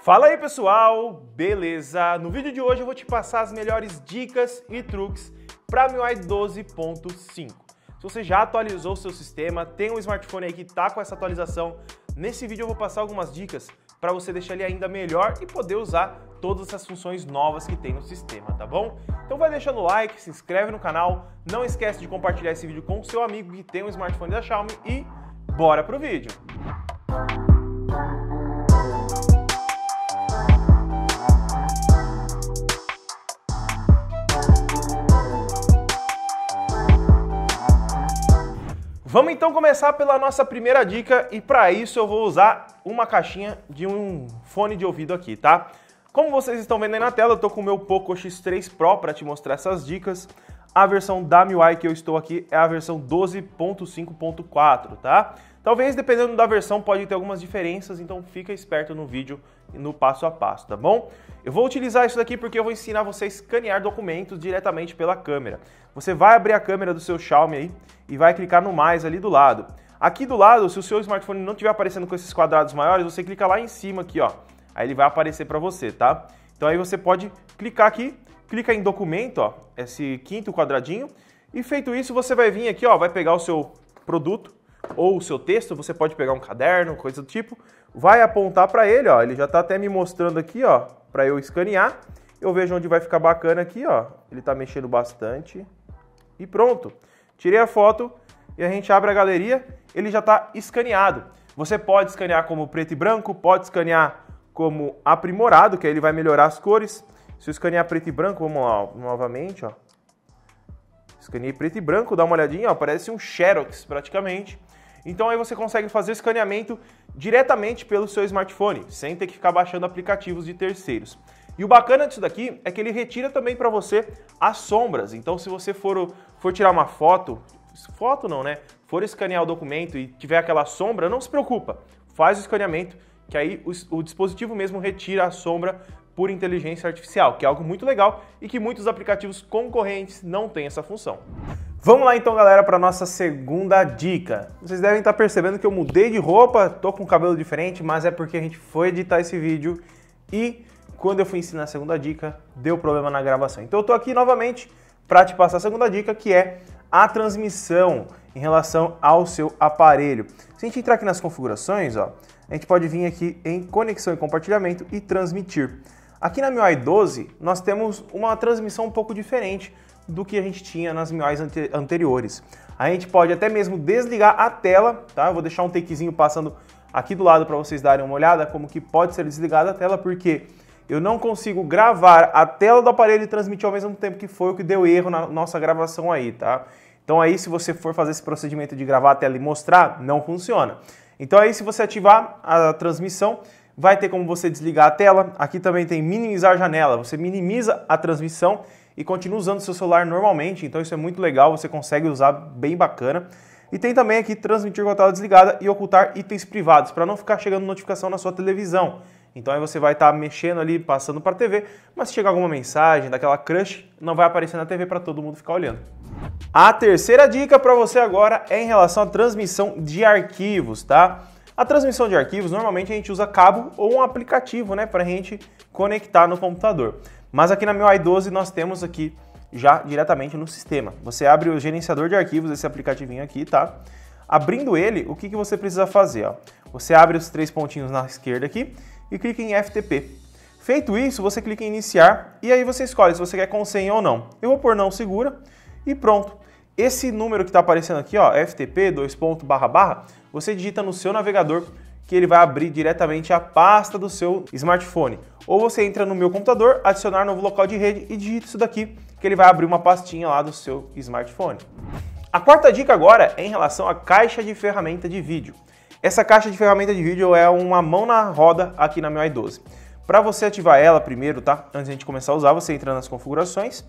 Fala aí pessoal, beleza? No vídeo de hoje eu vou te passar as melhores dicas e truques para MIUI 12.5. Se você já atualizou o seu sistema, tem um smartphone aí que está com essa atualização, nesse vídeo eu vou passar algumas dicas para você deixar ele ainda melhor e poder usar todas essas funções novas que tem no sistema, tá bom? Então vai deixando o like, se inscreve no canal, não esquece de compartilhar esse vídeo com o seu amigo que tem um smartphone da Xiaomi e bora pro vídeo! Vamos então começar pela nossa primeira dica e para isso eu vou usar uma caixinha de um fone de ouvido aqui, tá? Como vocês estão vendo aí na tela, eu tô com o meu Poco X3 Pro para te mostrar essas dicas. A versão da MIUI que eu estou aqui é a versão 12.5.4, tá? Talvez dependendo da versão pode ter algumas diferenças, então fica esperto no vídeo e no passo a passo, tá bom? Eu vou utilizar isso daqui porque eu vou ensinar você a escanear documentos diretamente pela câmera. Você vai abrir a câmera do seu Xiaomi aí e vai clicar no mais ali do lado. Aqui do lado, se o seu smartphone não estiver aparecendo com esses quadrados maiores, você clica lá em cima aqui, ó. Aí ele vai aparecer para você, tá? Então aí você pode clicar aqui, clica em documento, ó, esse quinto quadradinho, e feito isso você vai vir aqui, ó, vai pegar o seu produto ou o seu texto, você pode pegar um caderno, coisa do tipo, vai apontar para ele, ó, ele já tá até me mostrando aqui, ó, para eu escanear. Eu vejo onde vai ficar bacana aqui, ó, ele tá mexendo bastante e pronto. Tirei a foto e a gente abre a galeria, ele já tá escaneado. Você pode escanear como preto e branco, pode escanear como aprimorado, que aí ele vai melhorar as cores. Se eu escanear preto e branco, vamos lá, ó, novamente, ó. Escaneei preto e branco, dá uma olhadinha, ó, parece um Xerox praticamente. Então aí você consegue fazer o escaneamento diretamente pelo seu smartphone, sem ter que ficar baixando aplicativos de terceiros. E o bacana disso daqui é que ele retira também para você as sombras. Então se você for tirar uma foto não, né? For escanear o documento e tiver aquela sombra, não se preocupa. Faz o escaneamento, que aí o dispositivo mesmo retira a sombra por inteligência artificial, que é algo muito legal e que muitos aplicativos concorrentes não têm essa função. Vamos lá então, galera, para nossa segunda dica. Vocês devem estar percebendo que eu mudei de roupa, tô com o cabelo diferente, mas é porque a gente foi editar esse vídeo e quando eu fui ensinar a segunda dica, deu problema na gravação. Então eu tô aqui novamente para te passar a segunda dica, que é a transmissão em relação ao seu aparelho. Se a gente entrar aqui nas configurações, ó, a gente pode vir aqui em conexão e compartilhamento e transmitir. Aqui na MIUI 12, nós temos uma transmissão um pouco diferente do que a gente tinha nas MIUIs anteriores. A gente pode até mesmo desligar a tela, tá? Eu vou deixar um takezinho passando aqui do lado para vocês darem uma olhada como que pode ser desligada a tela, porque eu não consigo gravar a tela do aparelho e transmitir ao mesmo tempo, que foi o que deu erro na nossa gravação aí, tá? Então aí, se você for fazer esse procedimento de gravar a tela e mostrar, não funciona. Então aí, se você ativar a transmissão, vai ter como você desligar a tela. Aqui também tem minimizar janela. Você minimiza a transmissão e continua usando seu celular normalmente. Então isso é muito legal, você consegue usar bem bacana. E tem também aqui transmitir com a tela desligada e ocultar itens privados, para não ficar chegando notificação na sua televisão. Então aí você vai estar mexendo ali, passando para a TV, mas se chegar alguma mensagem daquela crush, não vai aparecer na TV para todo mundo ficar olhando. A terceira dica para você agora é em relação à transmissão de arquivos, tá? A transmissão de arquivos, normalmente a gente usa cabo ou um aplicativo, né, para a gente conectar no computador. Mas aqui na MIUI 12 nós temos aqui já diretamente no sistema. Você abre o gerenciador de arquivos, esse aplicativinho aqui, tá? Abrindo ele, o que você precisa fazer, ó? Você abre os três pontinhos na esquerda aqui e clica em FTP. Feito isso, você clica em iniciar e aí você escolhe se você quer com senha ou não. Eu vou pôr não segura e pronto. Esse número que está aparecendo aqui, ó, FTP, você digita no seu navegador que ele vai abrir diretamente a pasta do seu smartphone. Ou você entra no meu computador, adicionar novo local de rede e digita isso daqui, que ele vai abrir uma pastinha lá do seu smartphone. A quarta dica agora é em relação à caixa de ferramenta de vídeo. Essa caixa de ferramenta de vídeo é uma mão na roda aqui na MIUI 12. Para você ativar ela primeiro, tá? Antes de a gente começar a usar, você entra nas configurações,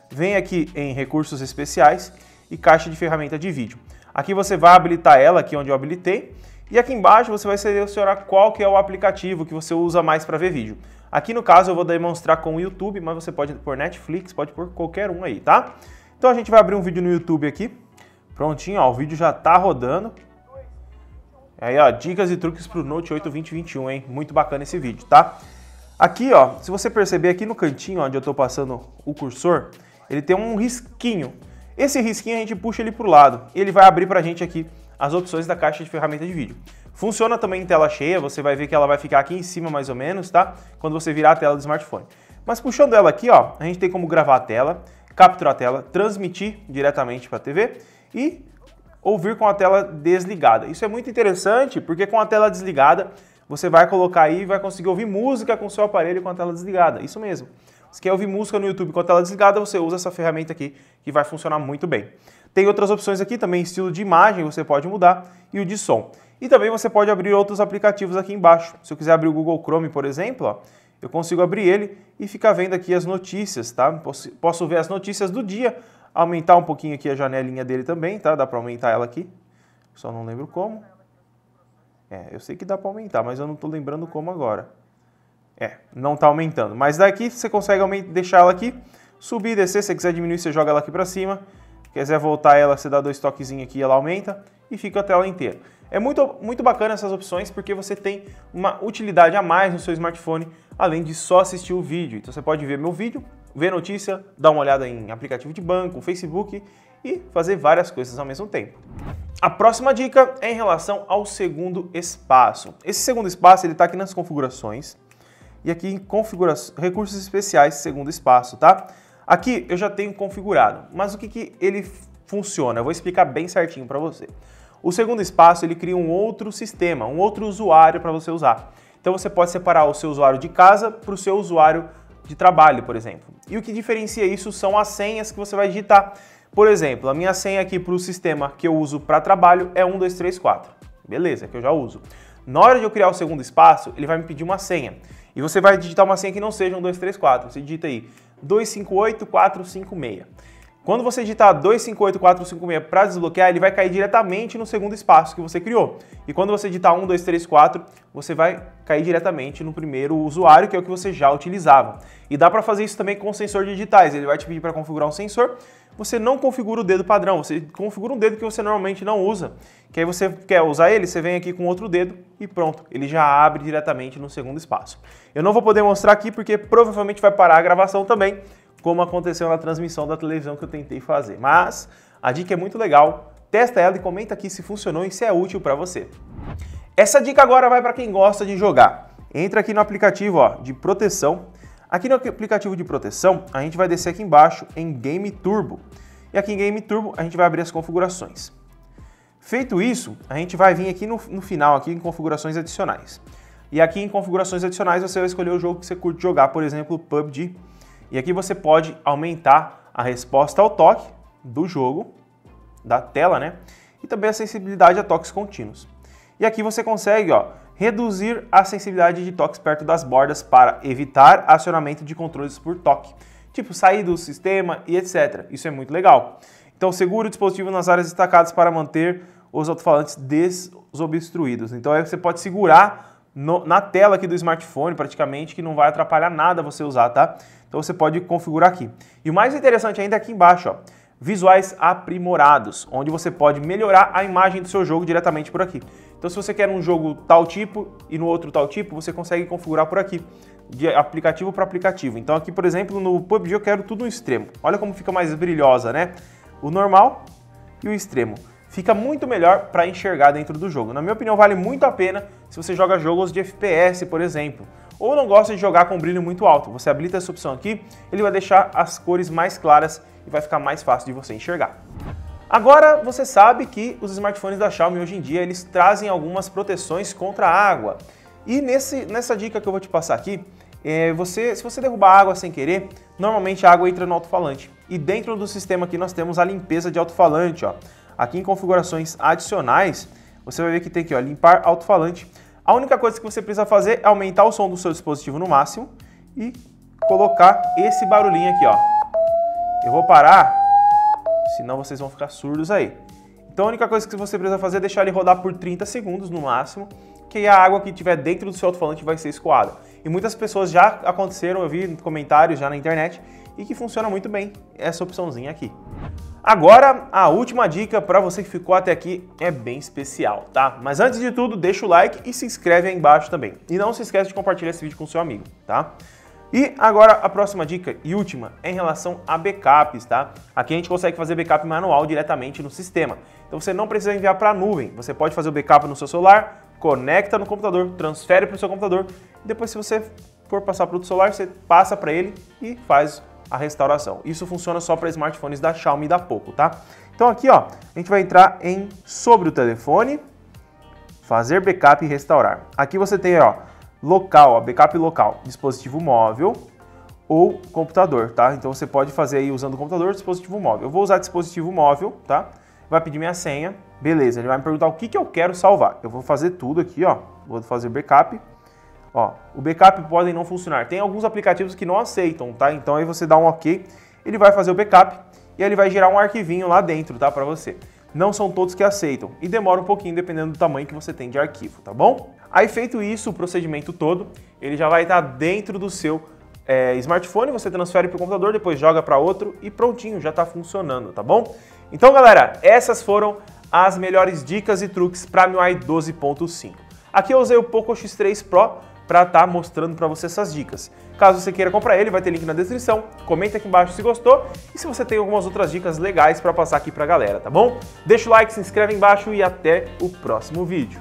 vem aqui em recursos especiais e caixa de ferramenta de vídeo. Aqui você vai habilitar ela, aqui onde eu habilitei, e aqui embaixo você vai selecionar qual que é o aplicativo que você usa mais para ver vídeo. Aqui no caso eu vou demonstrar com o YouTube, mas você pode pôr Netflix, pode pôr qualquer um aí, tá? Então a gente vai abrir um vídeo no YouTube aqui. Prontinho, ó, o vídeo já tá rodando. Aí, ó, dicas e truques pro Note 8 2021, hein? Muito bacana esse vídeo, tá? Aqui, ó, se você perceber aqui no cantinho onde eu estou passando o cursor, ele tem um risquinho. Esse risquinho a gente puxa ele para o lado e ele vai abrir para a gente aqui as opções da caixa de ferramenta de vídeo. Funciona também em tela cheia, você vai ver que ela vai ficar aqui em cima mais ou menos, tá? Quando você virar a tela do smartphone. Mas puxando ela aqui, ó, a gente tem como gravar a tela, capturar a tela, transmitir diretamente para a TV e ouvir com a tela desligada. Isso é muito interessante porque com a tela desligada você vai colocar aí e vai conseguir ouvir música com o seu aparelho com a tela desligada. Isso mesmo. Se quer ouvir música no YouTube com a tela desligada, você usa essa ferramenta aqui que vai funcionar muito bem. Tem outras opções aqui também, estilo de imagem você pode mudar e o de som. E também você pode abrir outros aplicativos aqui embaixo. Se eu quiser abrir o Google Chrome, por exemplo, ó, eu consigo abrir ele e ficar vendo aqui as notícias, tá? Posso ver as notícias do dia, aumentar um pouquinho aqui a janelinha dele também, tá? Dá para aumentar ela aqui, só não lembro como. Eu sei que dá para aumentar, mas eu não estou lembrando como agora. Não está aumentando. Mas daqui você consegue deixar ela aqui, subir e descer. Se você quiser diminuir, você joga ela aqui para cima. Quiser voltar ela, você dá 2 toquezinhos aqui, ela aumenta e fica a tela inteira. É muito bacana essas opções porque você tem uma utilidade a mais no seu smartphone, além de só assistir o vídeo. Então você pode ver meu vídeo, ver notícia, dar uma olhada em aplicativo de banco, Facebook e fazer várias coisas ao mesmo tempo. A próxima dica é em relação ao segundo espaço. Esse segundo espaço ele está aqui nas configurações e aqui em recursos especiais segundo espaço, tá? Aqui eu já tenho configurado, mas o que ele funciona? Eu vou explicar bem certinho para você. O segundo espaço ele cria um outro sistema, um outro usuário para você usar. Então você pode separar o seu usuário de casa para o seu usuário de trabalho, por exemplo. E o que diferencia isso são as senhas que você vai digitar. Por exemplo, a minha senha aqui para o sistema que eu uso para trabalho é 1234. Beleza, que eu já uso. Na hora de eu criar o segundo espaço, ele vai me pedir uma senha. E você vai digitar uma senha que não seja 1234. Você digita aí 258456. Quando você digitar 258456 para desbloquear, ele vai cair diretamente no segundo espaço que você criou. E quando você digitar 1234, você vai cair diretamente no primeiro usuário, que é o que você já utilizava. E dá para fazer isso também com sensor de digitais. Ele vai te pedir para configurar um sensor. Você não configura o dedo padrão, você configura um dedo que você normalmente não usa. Que aí você quer usar ele, você vem aqui com outro dedo e pronto, ele já abre diretamente no segundo espaço. Eu não vou poder mostrar aqui porque provavelmente vai parar a gravação também, como aconteceu na transmissão da televisão que eu tentei fazer. Mas a dica é muito legal, testa ela e comenta aqui se funcionou e se é útil para você. Essa dica agora vai para quem gosta de jogar. Entra aqui no aplicativo ó, de proteção. Aqui no aplicativo de proteção, a gente vai descer aqui embaixo em Game Turbo. E aqui em Game Turbo, a gente vai abrir as configurações. Feito isso, a gente vai vir aqui no final, aqui em configurações adicionais. E aqui em configurações adicionais, você vai escolher o jogo que você curte jogar, por exemplo, PUBG. E aqui você pode aumentar a resposta ao toque do jogo, da tela, né? E também a sensibilidade a toques contínuos. E aqui você consegue, ó, reduzir a sensibilidade de toques perto das bordas para evitar acionamento de controles por toque, tipo sair do sistema e etc. Isso é muito legal. Então segure o dispositivo nas áreas destacadas para manter os alto-falantes desobstruídos. Então aí você pode segurar na tela aqui do smartphone praticamente, que não vai atrapalhar nada você usar, tá? Então você pode configurar aqui. E o mais interessante ainda é aqui embaixo, ó, visuais aprimorados, onde você pode melhorar a imagem do seu jogo diretamente por aqui. Então se você quer um jogo tal tipo e no outro tal tipo, você consegue configurar por aqui, de aplicativo para aplicativo. Então aqui, por exemplo, no PUBG eu quero tudo no extremo. Olha como fica mais brilhosa, né? O normal e o extremo. Fica muito melhor para enxergar dentro do jogo. Na minha opinião, vale muito a pena se você joga jogos de FPS, por exemplo. Ou não gosta de jogar com brilho muito alto. Você habilita essa opção aqui, ele vai deixar as cores mais claras e vai ficar mais fácil de você enxergar. Agora você sabe que os smartphones da Xiaomi hoje em dia eles trazem algumas proteções contra a água. E nessa dica que eu vou te passar aqui, se você derrubar água sem querer, normalmente a água entra no alto-falante. E dentro do sistema aqui nós temos a limpeza de alto-falante. Aqui em configurações adicionais, você vai ver que tem aqui, ó, limpar alto-falante. A única coisa que você precisa fazer é aumentar o som do seu dispositivo no máximo e colocar esse barulhinho aqui, ó. Eu vou parar, senão vocês vão ficar surdos aí. Então a única coisa que você precisa fazer é deixar ele rodar por 30 segundos no máximo, que a água que estiver dentro do seu alto-falante vai ser escoada. E muitas pessoas já aconteceram, eu vi comentários já na internet, e que funciona muito bem essa opçãozinha aqui. Agora, a última dica para você que ficou até aqui é bem especial, tá? Mas antes de tudo, deixa o like e se inscreve aí embaixo também. E não se esquece de compartilhar esse vídeo com seu amigo, tá? E agora a próxima dica e última é em relação a backups, tá? Aqui a gente consegue fazer backup manual diretamente no sistema. Então você não precisa enviar para a nuvem. Você pode fazer o backup no seu celular, conecta no computador, transfere para o seu computador e depois, se você for passar para o celular, você passa para ele e faz a restauração. Isso funciona só para smartphones da Xiaomi e da Poco, tá? Então aqui, ó, a gente vai entrar em sobre o telefone, fazer backup e restaurar. Aqui você tem, ó, local, ó, backup local, dispositivo móvel ou computador, tá? Então você pode fazer aí usando o computador ou dispositivo móvel. Eu vou usar dispositivo móvel, tá? Vai pedir minha senha, beleza, ele vai me perguntar o que eu quero salvar. Eu vou fazer tudo aqui, ó, vou fazer backup. Ó, o backup podem não funcionar. Tem alguns aplicativos que não aceitam, tá? Então aí você dá um OK, ele vai fazer o backup e ele vai gerar um arquivinho lá dentro, tá? Para você. Não são todos que aceitam e demora um pouquinho dependendo do tamanho que você tem de arquivo, tá bom? Aí feito isso, o procedimento todo, ele já vai estar dentro do seu smartphone, você transfere para o computador, depois joga para outro e prontinho, já está funcionando, tá bom? Então galera, essas foram as melhores dicas e truques para MIUI 12.5. Aqui eu usei o Poco X3 Pro para estar mostrando para você essas dicas. Caso você queira comprar ele, vai ter link na descrição, comenta aqui embaixo se gostou e se você tem algumas outras dicas legais para passar aqui para a galera, tá bom? Deixa o like, se inscreve embaixo e até o próximo vídeo.